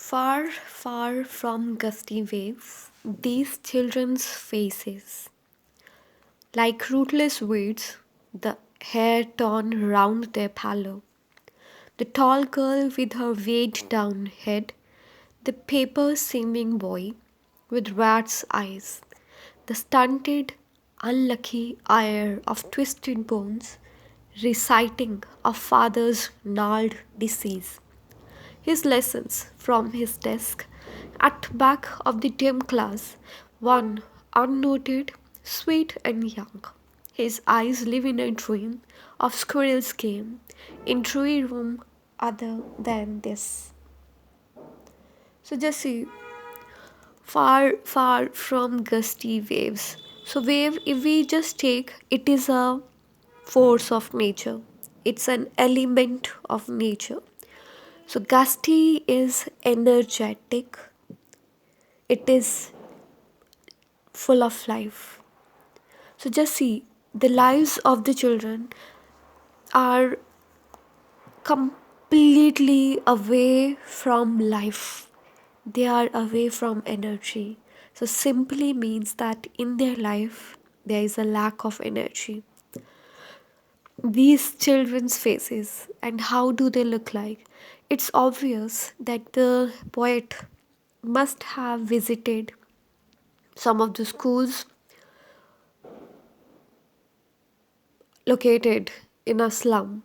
Far, far from gusty waves, these children's faces, like rootless weeds, the hair torn round their pallor. The tall girl with her weighed down head, the paper seeming boy with rat's eyes, the stunted, unlucky heir of twisted bones, reciting a father's gnarled disease. His lessons from his desk at back of the dim class, one unnoted, sweet and young. His eyes live in a dream of squirrel's game in tree room other than this. So just see, far, far from gusty waves. So wave, if we just take, it is a force of nature. It's an element of nature. So gusty is energetic, it is full of life. So just see, the lives of the children are completely away from life. They are away from energy. So simply means that in their life there is a lack of energy. These children's faces and how do they look like? It's obvious that the poet must have visited some of the schools located in a slum.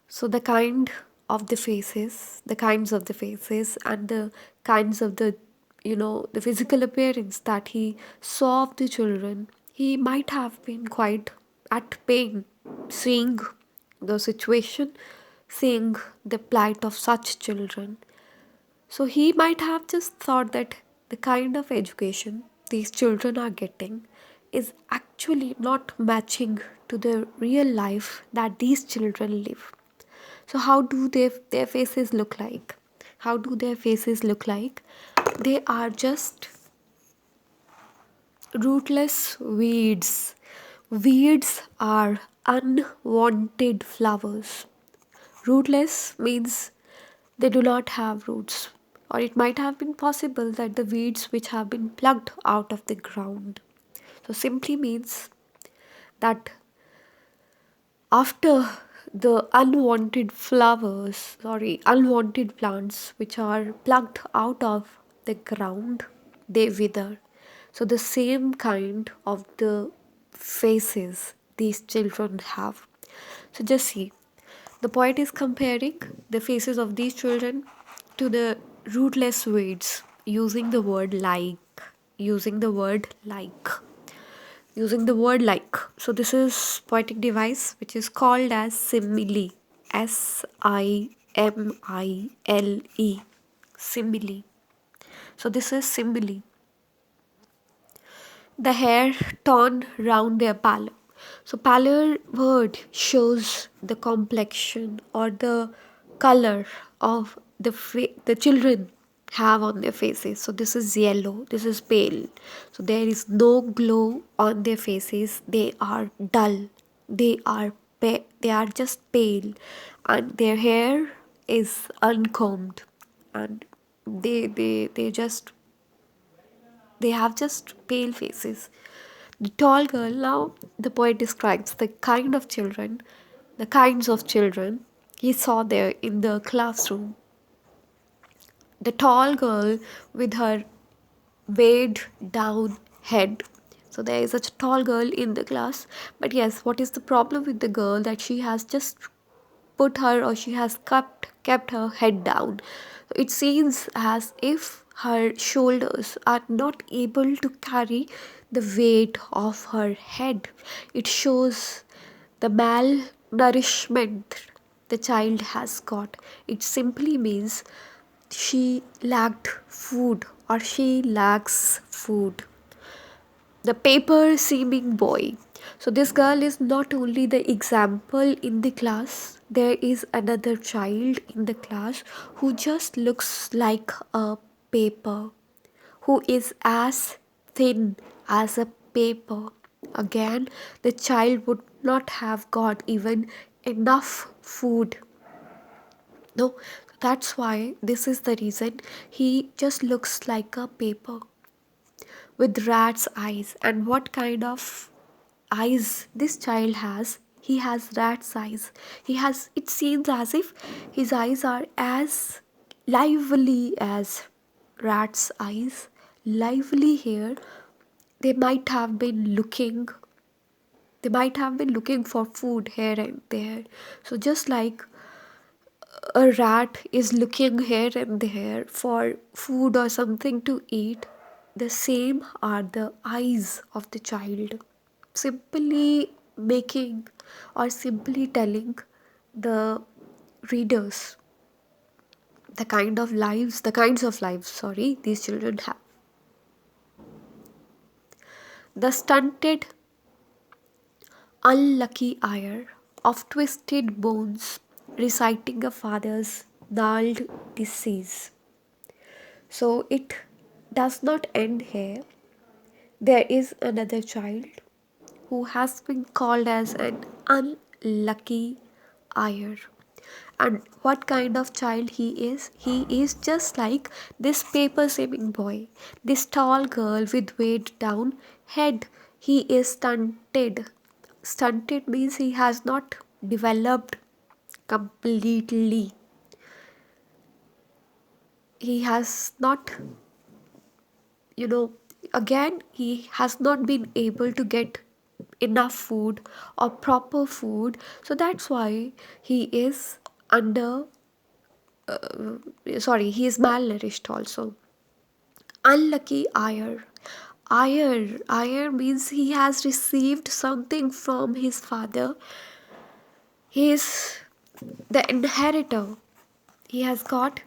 So the kinds of the faces and the kinds of the physical appearance that he saw of the children, he might have been quite at pain seeing the situation, seeing the plight of such children. So he might have just thought that the kind of education these children are getting is actually not matching to the real life that these children live. So how do their faces look like? How do their faces look like? They are just rootless weeds. Weeds are unwanted flowers. Rootless means they do not have roots, or it might have been possible that the weeds which have been plucked out of the ground. So, simply means that after the unwanted plants which are plucked out of the ground, they wither. So, the same kind of the faces these children have. So, just see, the poet is comparing the faces of these children to the rootless weeds, using the word like, using the word like, using the word like. So this is poetic device which is called as simile. Simile. Simile. So this is simile. The hair torn round their pallor. So pallor word shows the complexion or the color of the children have on their faces. So this is yellow, this is pale. So there is no glow on their faces. They are dull. They are just pale, and their hair is uncombed, and they have just pale faces. The tall girl, now the poet describes the kinds of children he saw there in the classroom. The tall girl with her weighed down head. So there is a tall girl in the class, but yes, what is the problem with the girl that she has just put her or she has kept her head down. It seems as if her shoulders are not able to carry the weight of her head. It shows the malnourishment the child has got. It simply means she lacked food or she lacks food. The paper seeming boy. So this girl is not only the example in the class, there is another child in the class who just looks like a paper, who is as thin as a paper. Again, the child would not have got even enough food. No, That's why this is the reason he just looks like a paper with rat's eyes. And what kind of eyes this child has? He has rat's eyes. He has, it seems as if his eyes are as lively as rat's eyes, lively here. They might have been looking, they might have been looking for food here and there. So just like a rat is looking here and there for food or something to eat, the same are the eyes of the child. Simply making or simply telling the readers the kinds of lives, sorry, these children have. The stunted, unlucky ire of twisted bones reciting a father's gnarled disease. So it does not end here. There is another child who has been called as an unlucky ire. And what kind of child he is? He is just like this paper saving boy, this tall girl with weighed down head. He is stunted. Stunted means he has not developed completely. He has not, you know, again, he has not been able to get enough food or proper food. So that's why he is under, sorry, he is malnourished also. Unlucky ire. Ire means he has received something from his father. He is the inheritor. He has got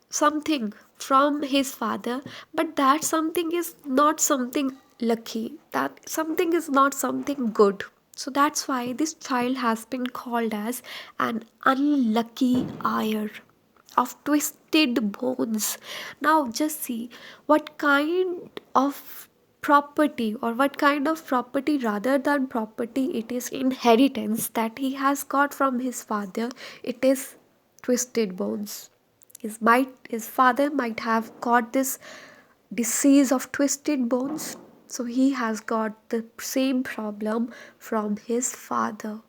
something from his father, but that something is not something lucky. That something is not something good. So that's why this child has been called as an unlucky ire of twisted bones. Now, just see what kind of property, or what kind of property rather than property, it is inheritance that he has got from his father. It is twisted bones. His father might have got this disease of twisted bones, so he has got the same problem from his father.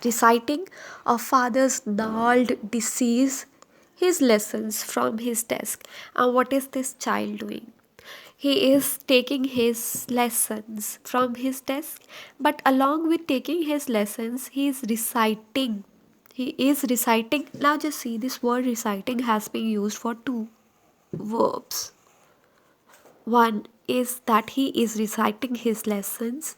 Reciting a father's gnarled disease, his lessons from his desk. And what is this child doing? He is taking his lessons from his desk, but along with taking his lessons, he is reciting. He is reciting. Now, just see, this word reciting has been used for two verbs. One is that he is reciting his lessons,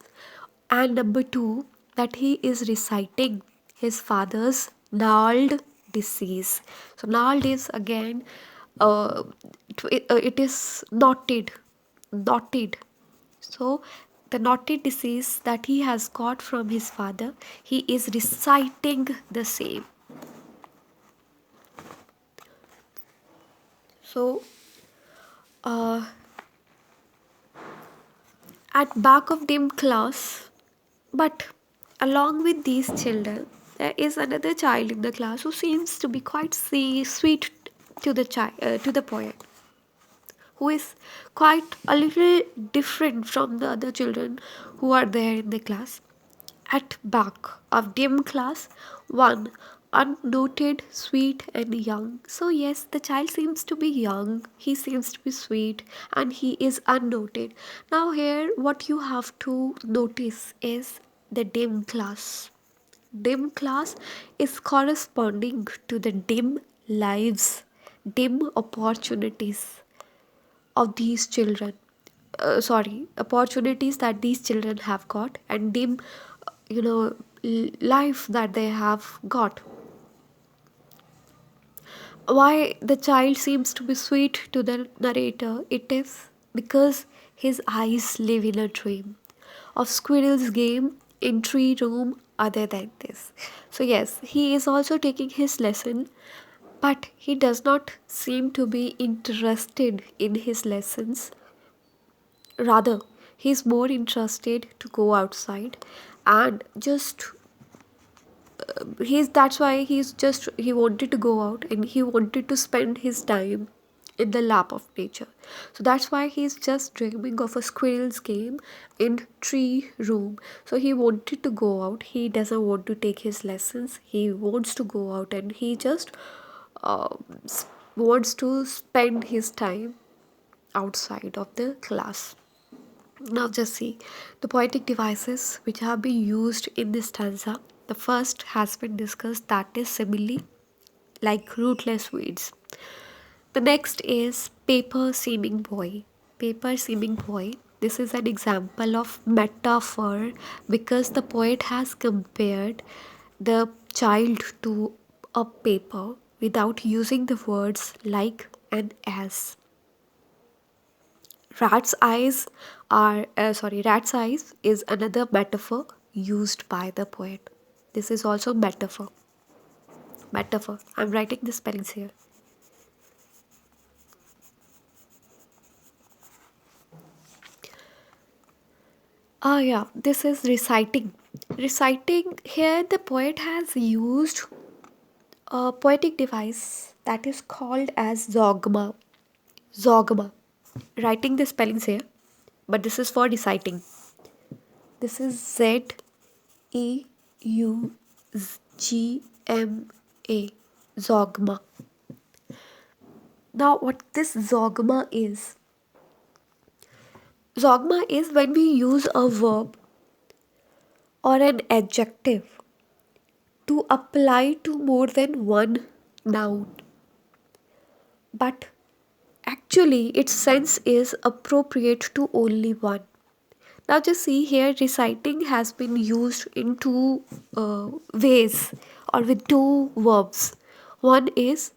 and number two, that he is reciting his father's gnarled disease. So, gnarled is again, uh, it is knotted. So, the knotted disease that he has got from his father, he is reciting the same. So, uh, at back of dim class, but along with these children, there is another child in the class who seems to be quite sweet to the to the poet, who is quite a little different from the other children who are there in the class. At back of dim class, one unnoted, sweet, and young. So, yes, the child seems to be young, he seems to be sweet, and he is unnoted. Now, here, what you have to notice is the dim class. Dim class is corresponding to the dim lives, dim opportunities of these children. Sorry, opportunities that these children have got, and dim, life that they have got. Why the child seems to be sweet to the narrator? It is because his eyes live in a dream of squirrel's game in tree room other than this. So yes, he is also taking his lesson, but he does not seem to be interested in his lessons. Rather, he is more interested to go outside and just he's that's why he wanted to go out and he wanted to spend his time in the lap of nature. So that's why he's just dreaming of a squirrel's game in tree room. So he wanted to go out. He doesn't want to take his lessons. He wants to go out and he just uh, wants to spend his time outside of the class. Now just see the poetic devices which have been used in this stanza. The first has been discussed, that is simile, like rootless weeds. The next is paper seeming boy. Paper seeming boy. This is an example of metaphor because the poet has compared the child to a paper without using the words like and as. Rat's eyes is another metaphor used by the poet. This is also metaphor. I'm writing the spellings here. Ah, yeah, this is reciting. Reciting, here the poet has used a poetic device that is called as zogma. Zogma. Writing the spellings here, but this is for reciting. This is Zeugma. Zogma. Now, what this zogma is when we use a verb or an adjective to apply to more than one noun, but actually its sense is appropriate to only one. Now, just see here, reciting has been used in two ways or with two verbs. One is,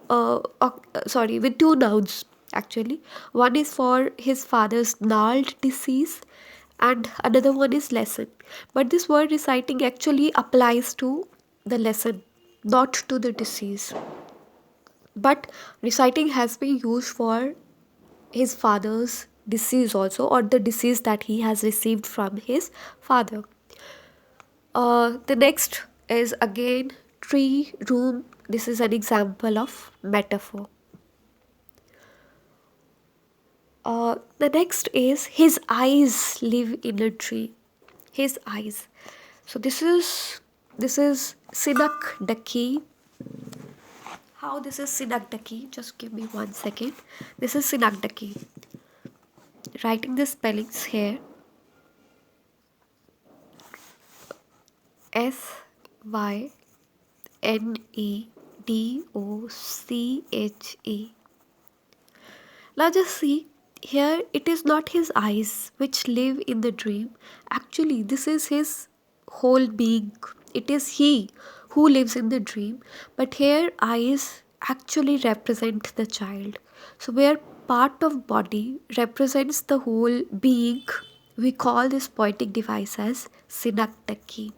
with two nouns actually. One is for his father's gnarled disease, and another one is lesson. But this word reciting actually applies to the lesson, not to the disease. But reciting has been used for his father's disease also, or the disease that he has received from his father. The next is again tree room. This is an example of metaphor. The next is his eyes live in a tree. His eyes. So this is synecdoche. How this is synecdoche? Just give me 1 second. This is synecdoche. Writing the spellings here. Synedoche. Now just see, here it is not his eyes which live in the dream. Actually, this is his whole being. It is he who lives in the dream. But here eyes actually represent the child. So where part of body represents the whole being, we call this poetic device as synecdoche.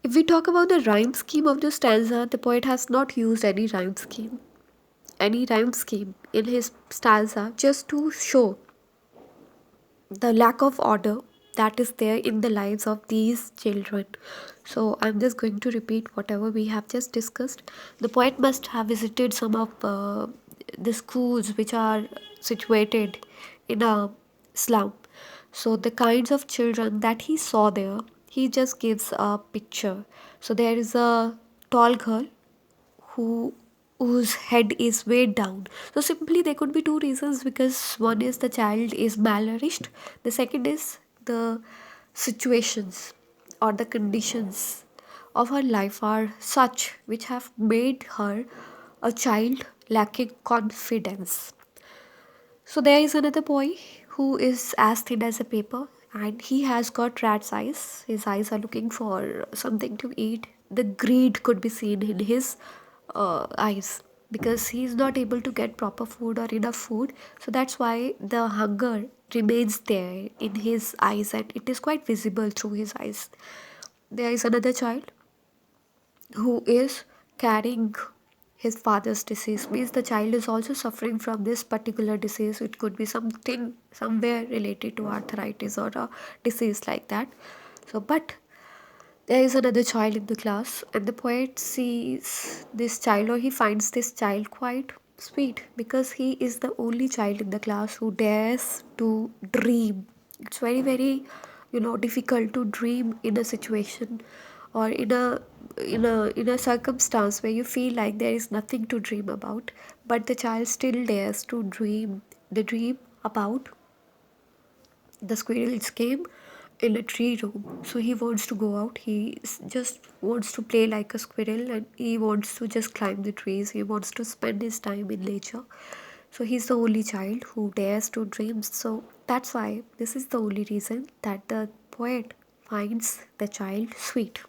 If we talk about the rhyme scheme of the stanza, the poet has not used any rhyme scheme in his stanza, just to show the lack of order that is there in the lives of these children. So I'm just going to repeat whatever we have just discussed. The poet must have visited some of the schools which are situated in a slum. So the kinds of children that he saw there, he just gives a picture. So there is a tall girl who whose head is weighed down. So simply there could be two reasons, because one is the child is malnourished, the second is the situations or the conditions of her life are such which have made her a child lacking confidence. So there is another boy who is as thin as a paper, and he has got rat's eyes. His eyes are looking for something to eat. The greed could be seen in his eyes because he is not able to get proper food or enough food. So that's why the hunger remains there in his eyes, and it is quite visible through his eyes. There is another child who is carrying his father's disease, means the child is also suffering from this particular disease. It could be something somewhere related to arthritis or a disease like that. So but There is another child in the class, and the poet sees this child, or he finds this child quite sweet because he is the only child in the class who dares to dream. It's very, very, difficult to dream in a situation or in a circumstance where you feel like there is nothing to dream about, but the child still dares to dream the dream about the squirrels came in a tree room. So he wants to go out. Just wants to play like a squirrel, and he wants to just climb the trees. He wants to spend his time in nature. So he's the only child who dares to dream. So that's why this is the only reason that the poet finds the child sweet.